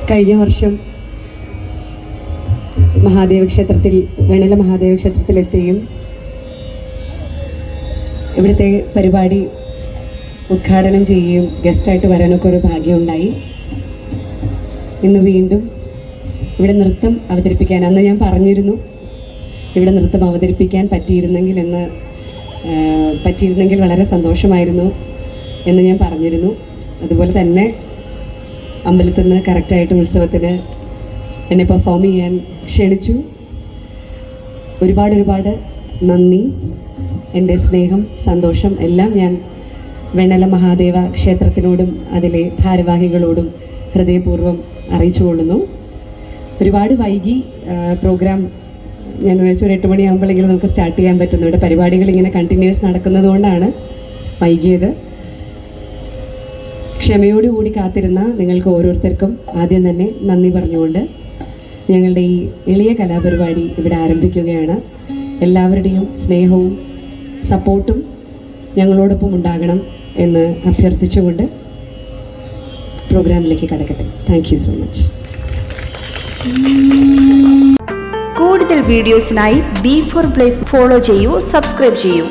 കഴിഞ്ഞ വർഷം വെണ്ണല മഹാദേവ ക്ഷേത്രത്തിലെത്തുകയും ഇവിടുത്തെ പരിപാടി ഉദ്ഘാടനം ചെയ്യുകയും ഗസ്റ്റായിട്ട് വരാനൊക്കെ ഒരു ഭാഗ്യമുണ്ടായി. ഇന്ന് വീണ്ടും ഇവിടെ നൃത്തം അവതരിപ്പിക്കാൻ, അന്ന് ഞാൻ പറഞ്ഞിരുന്നു ഇവിടെ നൃത്തം അവതരിപ്പിക്കാൻ പറ്റിയിരുന്നെങ്കിൽ വളരെ സന്തോഷമായിരുന്നു എന്ന് ഞാൻ പറഞ്ഞിരുന്നു. അതുപോലെ തന്നെ അമ്പലത്തിൽ നിന്ന് കറക്റ്റായിട്ട് ഉത്സവത്തിന് എന്നെ പെർഫോം ചെയ്യാൻ ക്ഷണിച്ചു. ഒരുപാട് നന്ദി. എൻ്റെ സ്നേഹം, സന്തോഷം എല്ലാം ഞാൻ വെണ്ണല മഹാദേവ ക്ഷേത്രത്തിനോടും അതിലെ ഭാരവാഹികളോടും ഹൃദയപൂർവ്വം അറിയിച്ചുകൊള്ളുന്നു. ഒരുപാട് വൈകി പ്രോഗ്രാം. ഞാൻ വിചാരിച്ചു ഒരു 8 മണിയാകുമ്പോഴെങ്കിലും നമുക്ക് സ്റ്റാർട്ട് ചെയ്യാൻ പറ്റുന്നു. ഇവിടെ പരിപാടികൾ ഇങ്ങനെ കണ്ടിന്യൂസ് നടക്കുന്നത് കൊണ്ടാണ് വൈകിയത്. ക്ഷമയോടുകൂടി കാത്തിരുന്ന നിങ്ങൾക്ക് ഓരോരുത്തർക്കും ആദ്യം തന്നെ നന്ദി പറഞ്ഞുകൊണ്ട് ഞങ്ങളുടെ ഈ എളിയ കലാപരിപാടി ഇവിടെ ആരംഭിക്കുകയാണ്. എല്ലാവരുടെയും സ്നേഹവും സപ്പോർട്ടും ഞങ്ങളോടൊപ്പം ഉണ്ടാകണം എന്ന് അഭ്യർത്ഥിച്ചുകൊണ്ട് പ്രോഗ്രാമിലേക്ക് കടക്കട്ടെ. Thank you so much. കൂടുതൽ വീഡിയോസിനായി B4 Place ഫോളോ ചെയ്യൂ, സബ്സ്ക്രൈബ് ചെയ്യൂ.